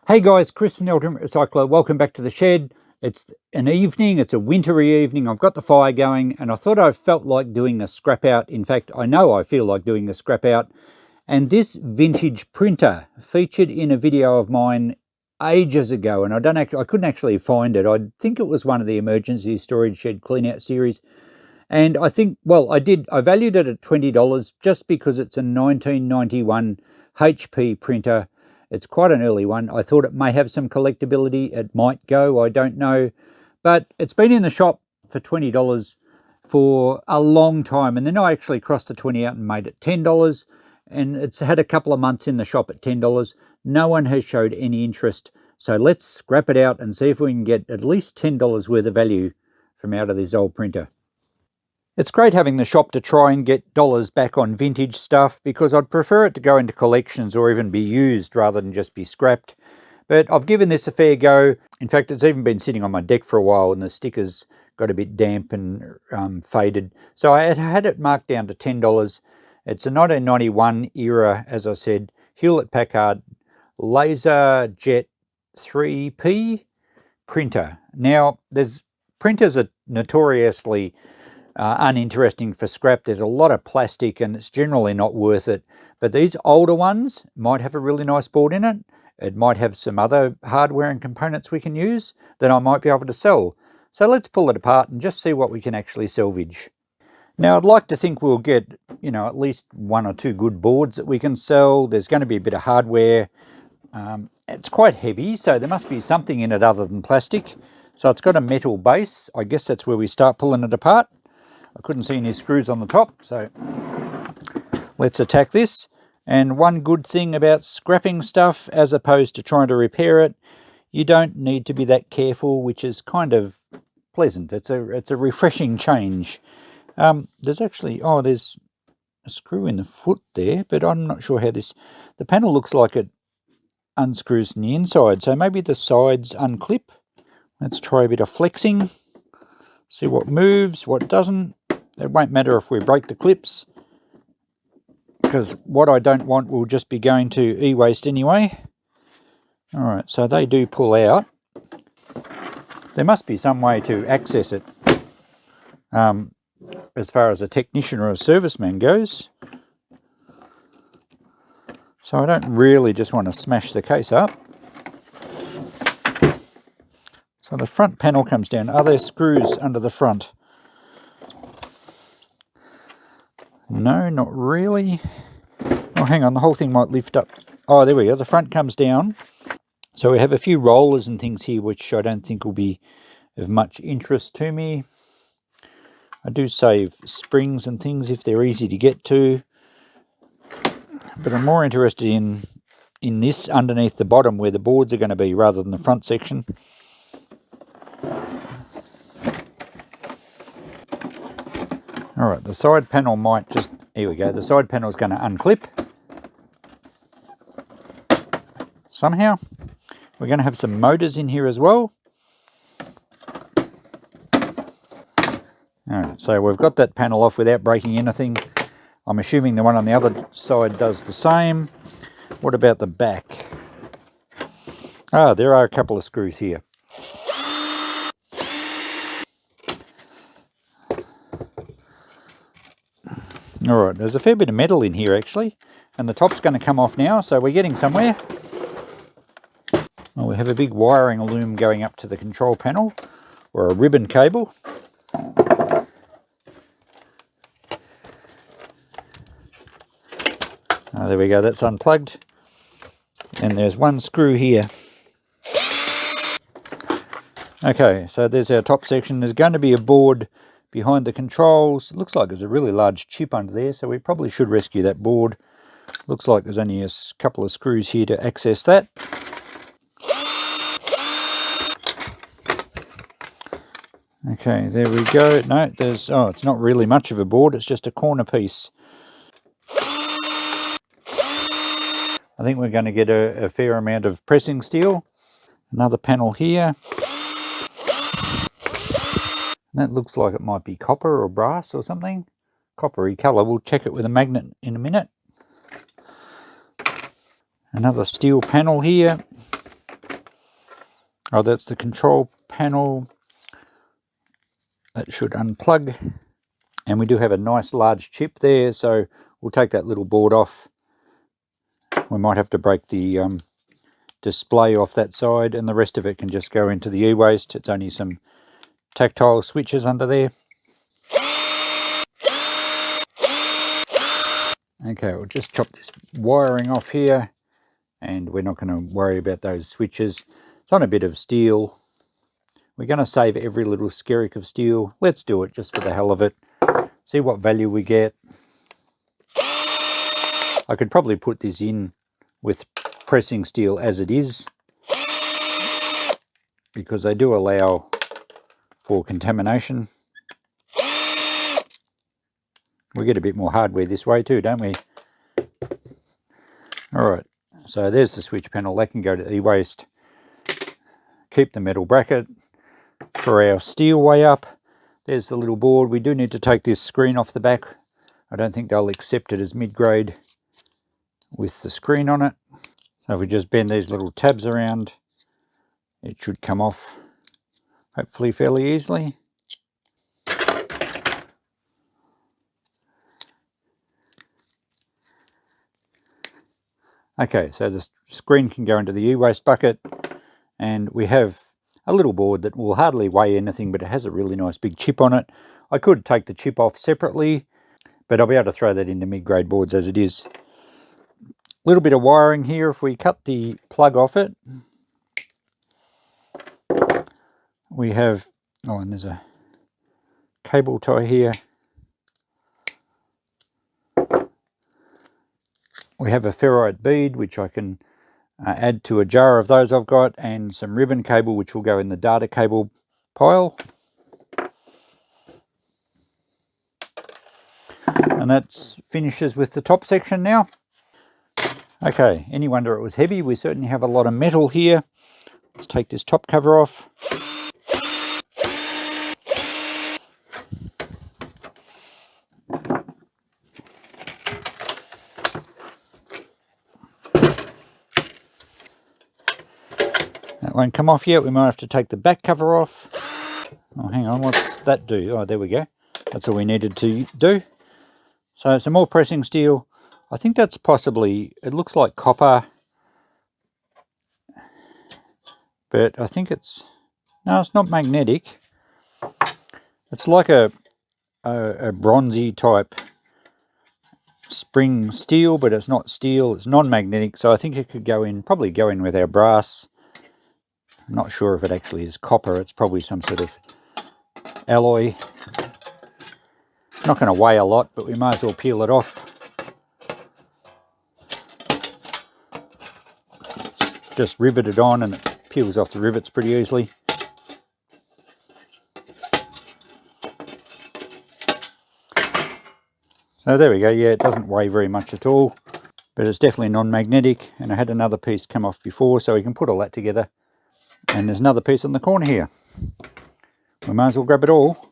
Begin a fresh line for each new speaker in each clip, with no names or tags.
Hey guys, Chris from the Ultimate Recycler. Welcome back to the shed. It's an evening, it's a wintry evening. I've got the fire going and I thought I felt like doing a scrap out. In fact, I know I feel like doing a scrap out. And this vintage printer featured in a video of mine ages ago, and I couldn't actually find it. I think it was one of the emergency storage shed clean out series. And I think, well, I valued it at $20 just because it's a 1991 HP printer. It's quite an early one. I thought it may have some collectability. It might go, I don't know. But it's been in the shop for $20 for a long time. And then I actually crossed the 20 out and made it $10. And it's had a couple of months in the shop at $10. No one has showed any interest. So let's scrap it out and see if we can get at least $10 worth of value from out of this old printer. It's great having the shop to try and get dollars back on vintage stuff because I'd prefer it to go into collections or even be used rather than just be scrapped. But I've given this a fair go. In fact, it's even been sitting on my deck for a while and the stickers got a bit damp and faded. So I had it marked down to $10. It's a 1991 era, as I said, Hewlett-Packard LaserJet 3P printer. Now, printers are notoriously uninteresting for scrap. There's a lot of plastic and it's generally not worth it. But these older ones might have a really nice board in it. It might have some other hardware and components we can use that I might be able to sell. So let's pull it apart and just see what we can actually salvage. Now I'd like to think we'll get, at least one or two good boards that we can sell. There's going to be a bit of hardware. It's quite heavy, so there must be something in it other than plastic. So it's got a metal base. I guess that's where we start pulling it apart. I couldn't see any screws on the top, so let's attack this. And one good thing about scrapping stuff as opposed to trying to repair it, you don't need to be that careful, which is kind of pleasant. It's a refreshing change. There's actually, there's a screw in the foot there, but I'm not sure how the panel looks like it unscrews from the inside, so maybe the sides unclip. Let's try a bit of flexing, see what moves, what doesn't. It won't matter if we break the clips, because what I don't want will just be going to e-waste anyway. Alright, so they do pull out. There must be some way to access it as far as a technician or a serviceman goes. So I don't really just want to smash the case up. So the front panel comes down. Are there screws under the front? No, not really. Oh, hang on, the whole thing might lift up. Oh, there we go. The front comes down. So we have a few rollers and things here, which I don't think will be of much interest to me. I do save springs and things if they're easy to get to. But I'm more interested in this underneath the bottom where the boards are going to be rather than the front section. Alright, the side panel might just, here we go, the side panel is going to unclip. Somehow. We're going to have some motors in here as well. Alright, so we've got that panel off without breaking anything. I'm assuming the one on the other side does the same. What about the back? There are a couple of screws here. Alright, there's a fair bit of metal in here actually, and the top's going to come off now, so we're getting somewhere. Well, we have a big wiring loom going up to the control panel, or a ribbon cable. There we go, that's unplugged. And there's one screw here. Okay, so there's our top section. There's going to be a board behind the controls. It looks like there's a really large chip under there, so we probably should rescue that board. Looks like there's only a couple of screws here to access that. Okay, there we go. No, it's not really much of a board, it's just a corner piece. I think we're going to get a fair amount of pressing steel. Another panel here. That looks like it might be copper or brass or something. Coppery colour. We'll check it with a magnet in a minute. Another steel panel here. Oh, that's the control panel. That should unplug. And we do have a nice large chip there, so we'll take that little board off. We might have to break the display off that side, and the rest of it can just go into the e-waste. It's only some tactile switches under there. Okay, we'll just chop this wiring off here, and we're not going to worry about those switches. It's on a bit of steel. We're going to save every little skerrick of steel. Let's do it just for the hell of it. See what value we get. I could probably put this in with pressing steel as it is, because they do allow for contamination. We get a bit more hardware this way too, don't we? Alright, so there's the switch panel. That can go to e-waste. Keep the metal bracket for our steel way up. There's the little board. We do need to take this screen off the back. I don't think they'll accept it as mid-grade with the screen on it. So if we just bend these little tabs around, it should come off hopefully fairly easily. Okay, so the screen can go into the e-waste bucket, and we have a little board that will hardly weigh anything, but it has a really nice big chip on it. I could take the chip off separately, but I'll be able to throw that into mid-grade boards as it is. A little bit of wiring here. If we cut the plug off it, we have, oh, and there's a cable tie here. We have a ferrite bead, which I can add to a jar of those I've got, and some ribbon cable, which will go in the data cable pile. And that finishes with the top section now. Okay, any wonder it was heavy? We certainly have a lot of metal here. Let's take this top cover off. That won't come off yet. We might have to take the back cover off. Oh, hang on, what's that do? Oh, there we go. That's all we needed to do. So some more pressing steel. I think that's possibly, it looks like copper, but I think it's, no, it's not magnetic. It's like a bronzy type spring steel, but it's not steel, it's non-magnetic, so I think it could go in, probably go in with our brass. I'm not sure if it actually is copper. It's probably some sort of alloy. Not going to weigh a lot, but we might as well peel it off. Just rivet it on and it peels off the rivets pretty easily. So there we go. Yeah, it doesn't weigh very much at all, but it's definitely non-magnetic, and I had another piece come off before, so we can put all that together. And there's another piece on the corner here. We might as well grab it all.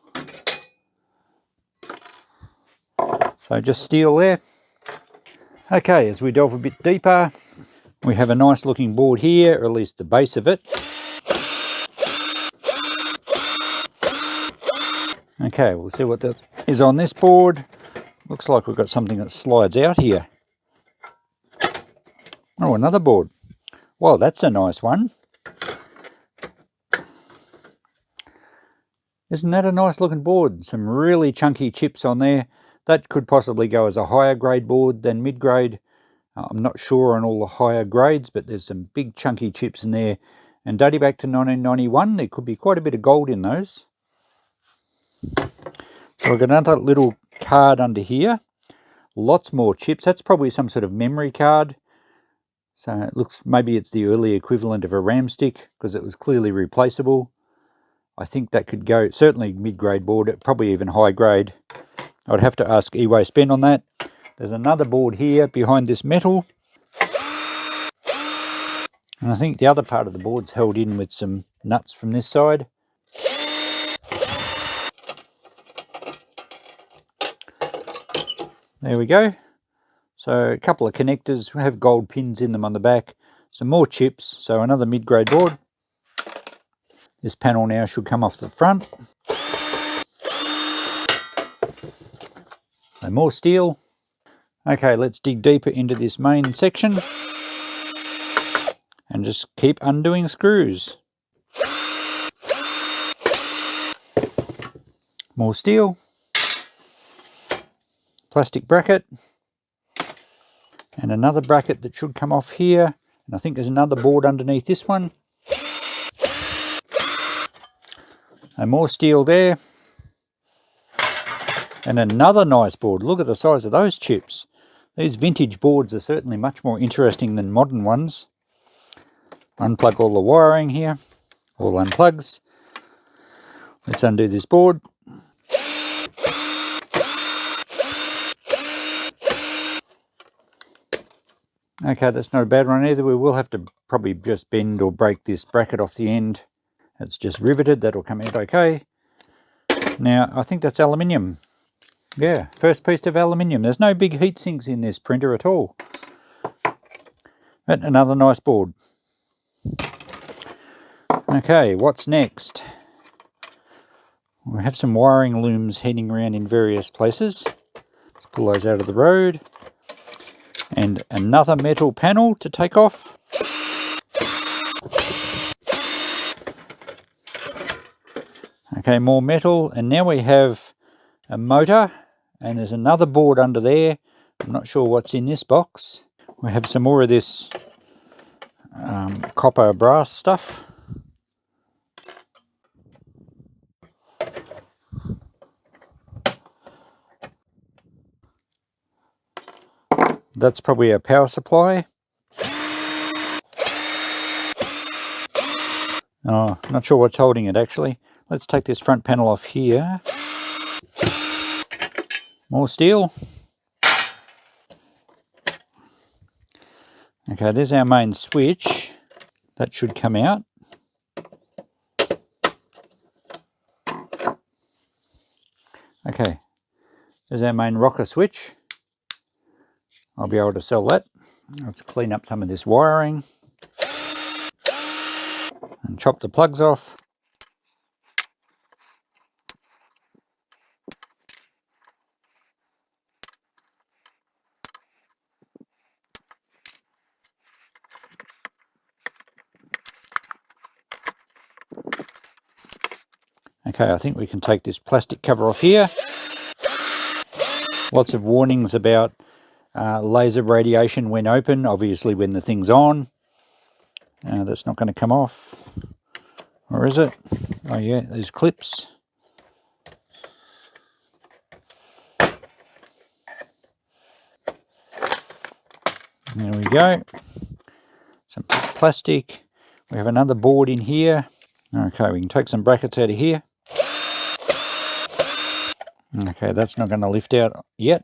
So just steel there. Okay, as we delve a bit deeper, we have a nice looking board here, or at least the base of it. Okay, we'll see what that is on this board. Looks like we've got something that slides out here. Oh, another board. Well, that's a nice one. Isn't that a nice looking board? Some really chunky chips on there. That could possibly go as a higher grade board than mid-grade. I'm not sure on all the higher grades, but there's some big chunky chips in there. And dating back to 1991, there could be quite a bit of gold in those. So we've got another little card under here. Lots more chips. That's probably some sort of memory card. So it looks, maybe it's the early equivalent of a RAM stick, because it was clearly replaceable. I think that could go, certainly mid-grade board, probably even high grade. I'd have to ask e-waste Ben on that. There's another board here behind this metal. And I think the other part of the board's held in with some nuts from this side. There we go. So a couple of connectors have gold pins in them on the back. Some more chips, so another mid-grade board. This panel now should come off the front. So more steel. Okay, let's dig deeper into this main section and just keep undoing screws. More steel. Plastic bracket. And another bracket that should come off here. And I think there's another board underneath this one. And more steel there. And another nice board. Look at the size of those chips. These vintage boards are certainly much more interesting than modern ones. Unplug all the wiring here. All unplugs. Let's undo this board. Okay, that's not a bad one either. We will have to probably just bend or break this bracket off the end. It's just riveted. That'll come out okay. Now, I think that's aluminium. Yeah, first piece of aluminium. There's no big heat sinks in this printer at all. But another nice board. Okay, what's next? We have some wiring looms heading around in various places. Let's pull those out of the road. And another metal panel to take off. Okay, more metal, and now we have a motor, and there's another board under there. I'm not sure what's in this box. We have some more of this copper brass stuff. That's probably a power supply. Oh, not sure what's holding it actually. Let's take this front panel off here. More steel. Okay, there's our main switch. That should come out. Okay, there's our main rocker switch. I'll be able to sell that. Let's clean up some of this wiring and chop the plugs off. Okay, I think we can take this plastic cover off here. Lots of warnings about laser radiation when open, obviously when the thing's on. That's not going to come off. Or is it? Oh yeah, these clips. There we go. Some plastic. We have another board in here. Okay, we can take some brackets out of here. Okay, that's not going to lift out yet.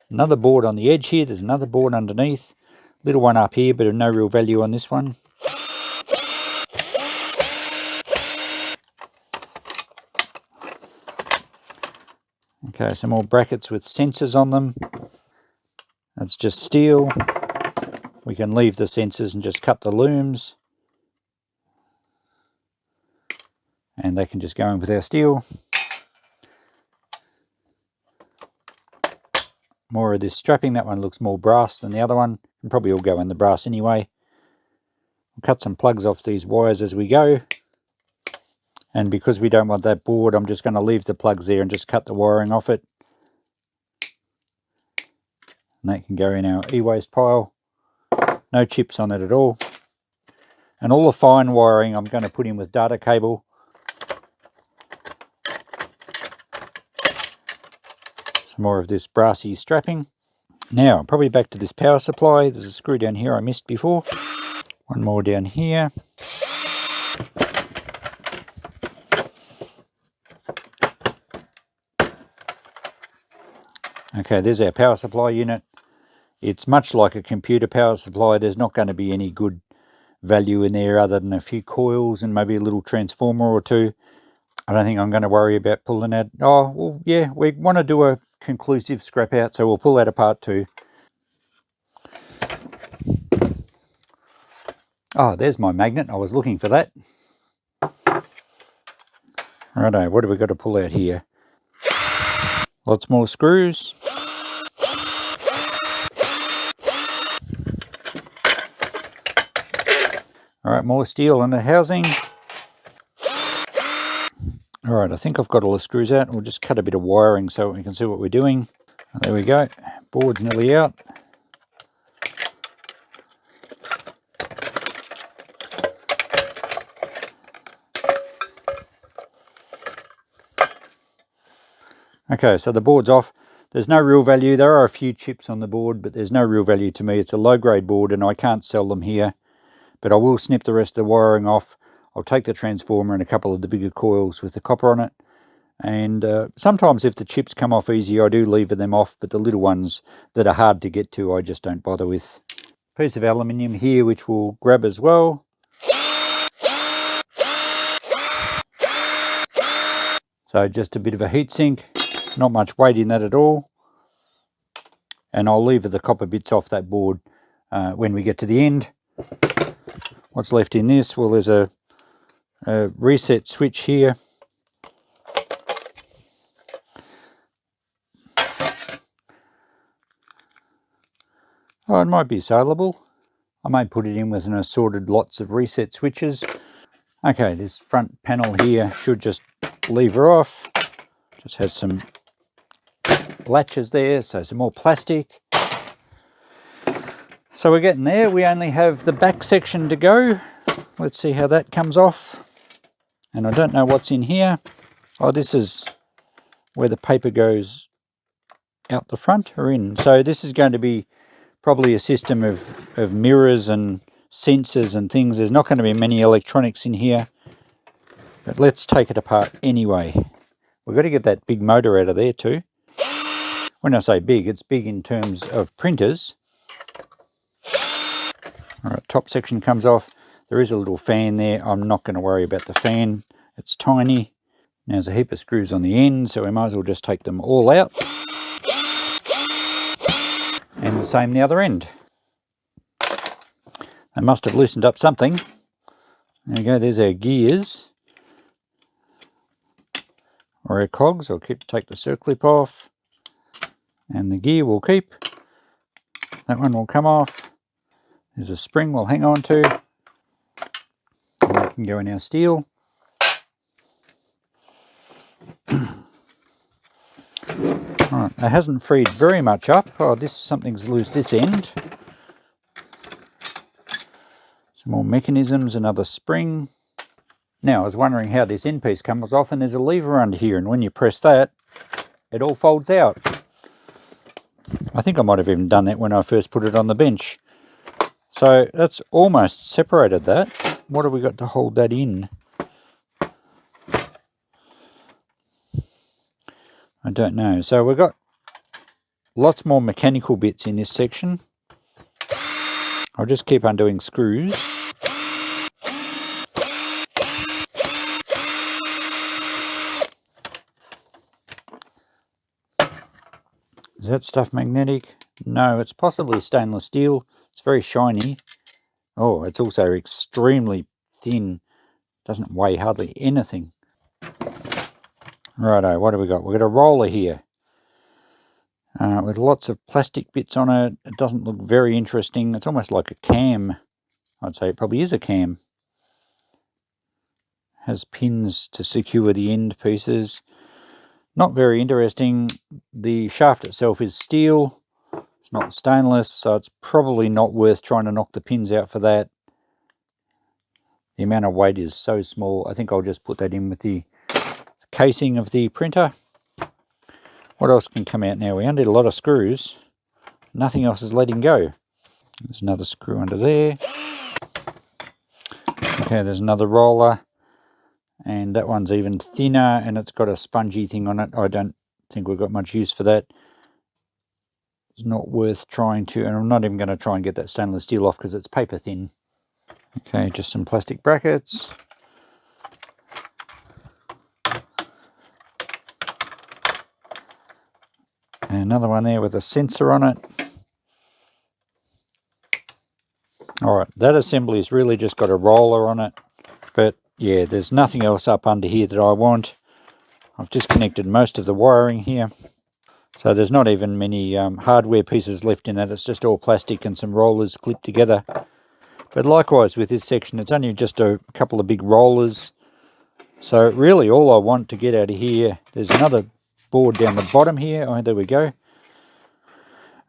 Another board on the edge here. There's another board underneath. Little one up here, but of no real value on this one. Okay, some more brackets with sensors on them. That's just steel. We can leave the sensors and just cut the looms. And they can just go in with our steel. More of this strapping. That one looks more brass than the other one. And probably all go in the brass anyway. We'll cut some plugs off these wires as we go. And because we don't want that board, I'm just going to leave the plugs there and just cut the wiring off it. And that can go in our e-waste pile. No chips on it at all. And all the fine wiring I'm going to put in with data cable. Some more of this brassy strapping. Now, probably back to this power supply. There's a screw down here I missed before. One more down here. Okay, there's our power supply unit. It's much like a computer power supply. There's not going to be any good value in there other than a few coils and maybe a little transformer or two. I don't think I'm going to worry about pulling that. Oh, well, yeah, we want to do a conclusive scrap out, so we'll pull that apart too. Oh, there's my magnet. I was looking for that. Righto, what do we got to pull out here? Lots more screws. Alright, more steel in the housing. Alright, I think I've got all the screws out. We'll just cut a bit of wiring so we can see what we're doing. There we go. Board's nearly out. Okay, so the board's off. There's no real value. There are a few chips on the board, but there's no real value to me. It's a low-grade board and I can't sell them here. But I will snip the rest of the wiring off. I'll take the transformer and a couple of the bigger coils with the copper on it. And sometimes if the chips come off easy, I do lever them off, but the little ones that are hard to get to, I just don't bother with. Piece of aluminium here, which we'll grab as well. So just a bit of a heat sink, not much weight in that at all. And I'll lever the copper bits off that board when we get to the end. What's left in this? Well, there's a reset switch here. Oh, it might be saleable. I may put it in with an assorted lots of reset switches. Okay, this front panel here should just lever off. Just has some latches there, so some more plastic. So we're getting there. We only have the back section to go. Let's see how that comes off. And I don't know what's in here. Oh, this is where the paper goes out the front or in. So this is going to be probably a system of mirrors and sensors and things. There's not going to be many electronics in here. But let's take it apart anyway. We've got to get that big motor out of there too. When I say big, it's big in terms of printers. Alright, top section comes off. There is a little fan there. I'm not going to worry about the fan. It's tiny. Now there's a heap of screws on the end, so we might as well just take them all out. And the same the other end. They must have loosened up something. There we go, there's our gears. Or our cogs. I'll take the circlip off. And the gear will keep. That one will come off. There's a spring we'll hang on to. And that can go in our steel. Alright, it hasn't freed very much up. Oh, something's loose this end. Some more mechanisms, another spring. Now, I was wondering how this end piece comes off, and there's a lever under here, and when you press that, it all folds out. I think I might have even done that when I first put it on the bench. So that's almost separated that. What have we got to hold that in? I don't know. So we've got lots more mechanical bits in this section. I'll just keep undoing screws. Is that stuff magnetic? No, it's possibly stainless steel. It's very shiny. Oh, it's also extremely thin. Doesn't weigh hardly anything. Righto, what do we got? We've got a roller here with lots of plastic bits on it. It doesn't look very interesting. It's almost like a cam. I'd say it probably is a cam. Has pins to secure the end pieces. Not very interesting. The shaft itself is steel. It's not stainless, so it's probably not worth trying to knock the pins out for that. The amount of weight is so small. I think I'll just put that in with the casing of the printer. What else can come out now? We undid a lot of screws. Nothing else is letting go. There's another screw under there. Okay, there's another roller. And that one's even thinner, and it's got a spongy thing on it. I don't think we've got much use for that. It's not worth trying to, and I'm not even going to try and get that stainless steel off because it's paper thin. Okay, just some plastic brackets. And another one there with a sensor on it. Alright, that assembly's really just got a roller on it. But yeah, there's nothing else up under here that I want. I've disconnected most of the wiring here. So there's not even many hardware pieces left in that. It's just all plastic and some rollers clipped together. But likewise with this section, it's only just a couple of big rollers. So really all I want to get out of here, there's another board down the bottom here. Oh, there we go.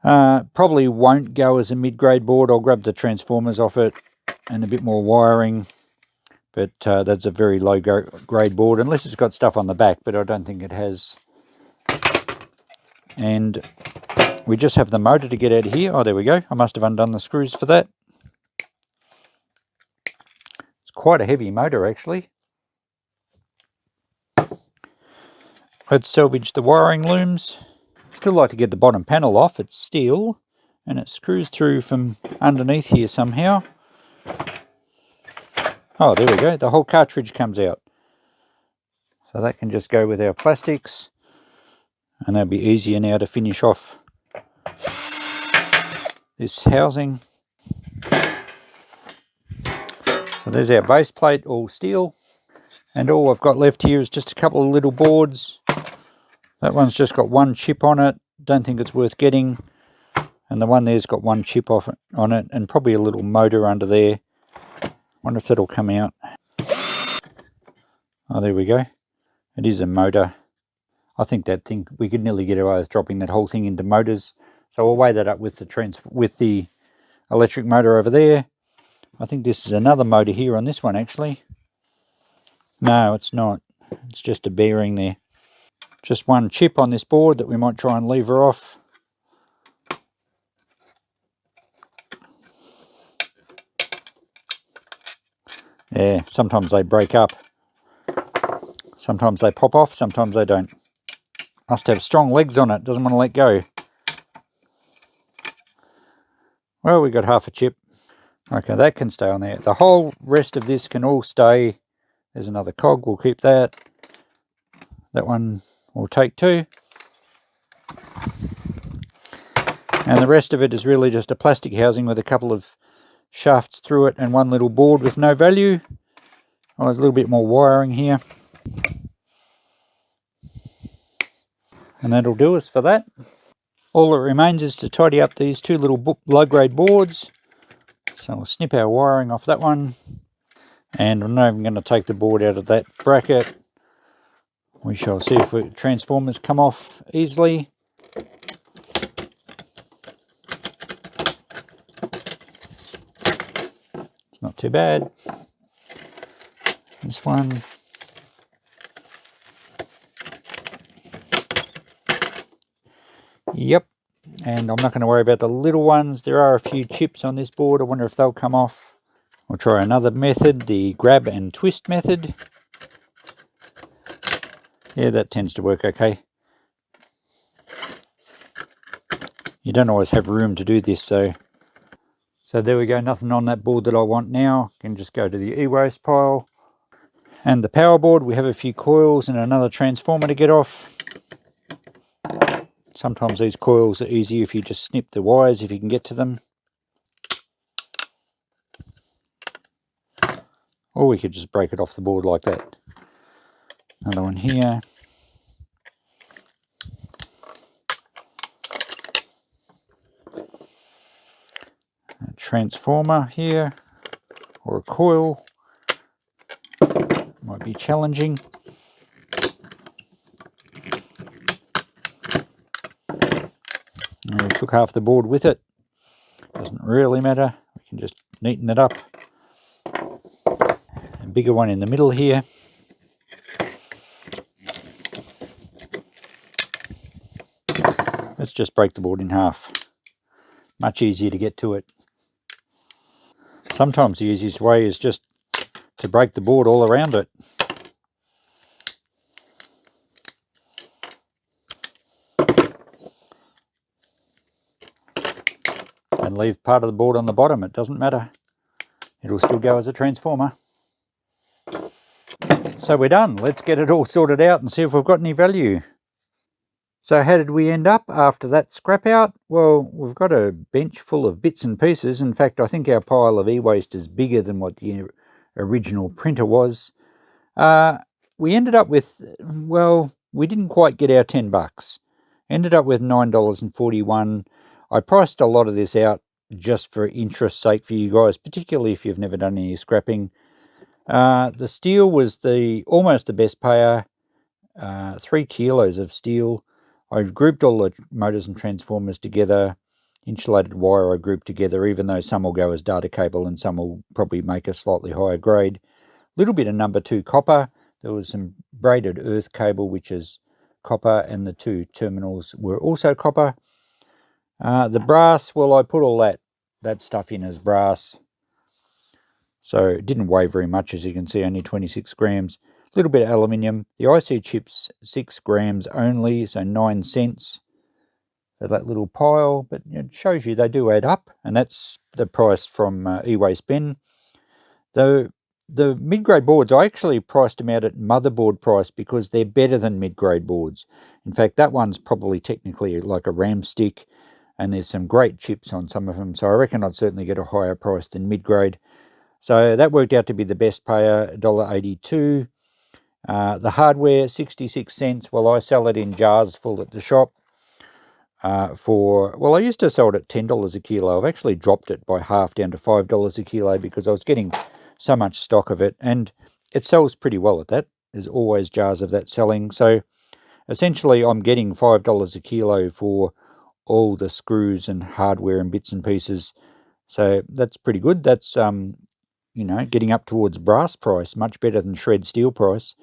Probably won't go as a mid-grade board. I'll grab the transformers off it and a bit more wiring. But that's a very low grade board, unless it's got stuff on the back, but I don't think it has. And we just have the motor to get out of here. Oh, there we go. I must have undone the screws for that. It's quite a heavy motor, actually. Let's salvage the wiring looms. Still like to get the bottom panel off. It's steel, and it screws through from underneath here somehow. Oh, there we go. The whole cartridge comes out. So that can just go with our plastics. And that'll be easier now to finish off this housing. So there's our base plate, all steel. And all I've got left here is just a couple of little boards. That one's just got one chip on it. Don't think it's worth getting. And the one there's got one chip on it, and probably a little motor under there. Wonder if that'll come out. Oh, there we go. It is a motor. I think that thing, we could nearly get away with dropping that whole thing into motors. So I'll weigh that up with the electric motor over there. I think this is another motor here on this one, actually. No, it's not. It's just a bearing there. Just one chip on this board that we might try and lever off. Yeah, sometimes they break up. Sometimes they pop off, sometimes they don't. Must have strong legs on it, doesn't want to let go. Well, we got half a chip. Okay, that can stay on there. The whole rest of this can all stay. There's another cog, we'll keep that. That one we'll take too. And the rest of it is really just a plastic housing with a couple of shafts through it and one little board with no value. Oh, there's a little bit more wiring here. And that'll do us for that. All that remains is to tidy up these two little low-grade boards. So we'll snip our wiring off that one. And I'm not even going to take the board out of that bracket. We shall see if transformers come off easily. It's not too bad. This one. Yep, and I'm not going to worry about the little ones. There are a few chips on this board. I wonder if they'll come off. We'll try another method, the grab and twist method. Yeah, that tends to work okay. You don't always have room to do this, so there we go. Nothing on that board that I want now. Can just go to the e-waste pile. And the power board, we have a few coils and another transformer to get off. Sometimes these coils are easy if you just snip the wires, if you can get to them. Or we could just break it off the board like that. Another one here. A transformer here, or a coil. Might be challenging. And we took half the board with it. Doesn't really matter. We can just neaten it up. A bigger one in the middle here. Let's just break the board in half. Much easier to get to it. Sometimes the easiest way is just to break the board all around it. And leave part of the board on the bottom. It doesn't matter. It'll still go as a transformer. So we're done. Let's get it all sorted out and see if we've got any value. So how did we end up after that scrap out? Well, we've got a bench full of bits and pieces. In fact, I think our pile of e-waste is bigger than what the original printer was. We ended up with, well, we didn't quite get our $10. Ended up with $9.41. I priced a lot of this out just for interest's sake for you guys, particularly if you've never done any scrapping. The steel was almost the best payer, 3 kilos of steel. I grouped all the motors and transformers together. Insulated wire I grouped together, even though some will go as data cable and some will probably make a slightly higher grade. Little bit of number 2 copper. There was some braided earth cable, which is copper, and the 2 terminals were also copper. The brass, well, I put all that stuff in as brass, so it didn't weigh very much, as you can see, only 26 grams. A little bit of aluminium. The IC chips, 6 grams only, so 9 cents for that little pile, but it shows you they do add up, and that's the price from E-Waste Ben. The mid-grade boards, I actually priced them out at motherboard price because they're better than mid-grade boards. In fact, that one's probably technically like a RAM stick, and there's some great chips on some of them, so I reckon I'd certainly get a higher price than mid-grade. So that worked out to be the best payer, $1.82. The hardware, 66 cents. Well, I sell it in jars full at the shop. Well, I used to sell it at $10 a kilo. I've actually dropped it by half down to $5 a kilo because I was getting so much stock of it, and it sells pretty well at that. There's always jars of that selling. So essentially I'm getting $5 a kilo for all the screws and hardware and bits and pieces. So that's pretty good. That's getting up towards brass price, much better than shred steel price.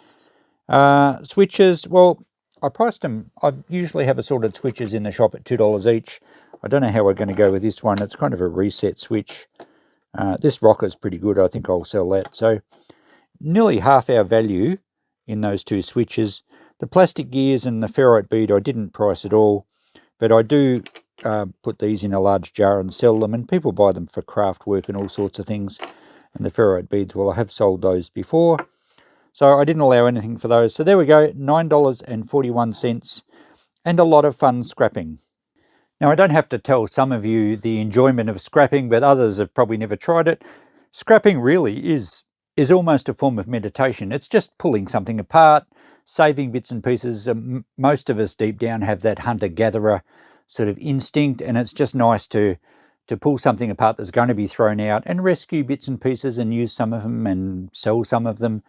Switches, well, I priced them. I usually have assorted switches in the shop at $2 each. I don't know how we're going to go with this one. It's kind of a reset switch. This rocker's pretty good. I think I'll sell that. So nearly half our value in those 2 switches. The plastic gears and the ferrite bead I didn't price at all, but I do put these in a large jar and sell them, and people buy them for craft work and all sorts of things. And the ferrite beads, well, I have sold those before, so I didn't allow anything for those. So there we go, $9.41, and a lot of fun scrapping. Now, I don't have to tell some of you the enjoyment of scrapping, but others have probably never tried it. Scrapping really is almost a form of meditation. It's just pulling something apart, saving bits and pieces. Most of us deep down have that hunter-gatherer sort of instinct, and it's just nice to pull something apart that's going to be thrown out and rescue bits and pieces and use some of them and sell some of them.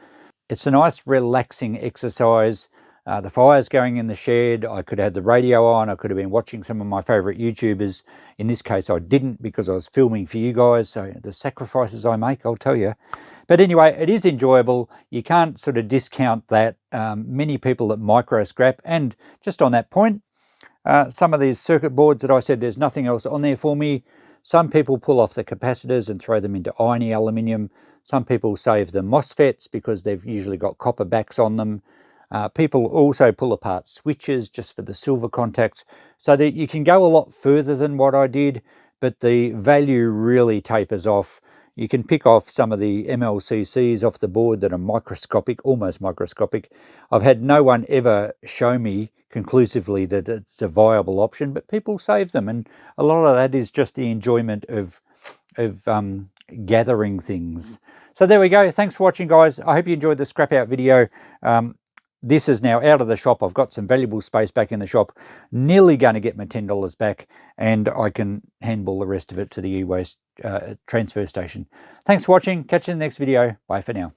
It's a nice relaxing exercise. The fire's going in the shed. I could have had the radio on. I could have been watching some of my favourite YouTubers. In this case, I didn't because I was filming for you guys. So the sacrifices I make, I'll tell you. But anyway, it is enjoyable. You can't sort of discount that. Many people that micro scrap. And just on that point, some of these circuit boards that I said there's nothing else on there for me. Some people pull off the capacitors and throw them into irony aluminium. Some people save the MOSFETs because they've usually got copper backs on them. People also pull apart switches just for the silver contacts, so that you can go a lot further than what I did, but the value really tapers off. You can pick off some of the MLCCs off the board that are microscopic, almost microscopic. I've had no one ever show me conclusively that it's a viable option, but people save them, and a lot of that is just the enjoyment of gathering things. So there we go. Thanks for watching, guys. I hope you enjoyed the scrap out video. This is now out of the shop. I've got some valuable space back in the shop. Nearly going to get my $10 back, and I can handball the rest of it to the e-waste transfer station. Thanks for watching. Catch you in the next video. Bye for now.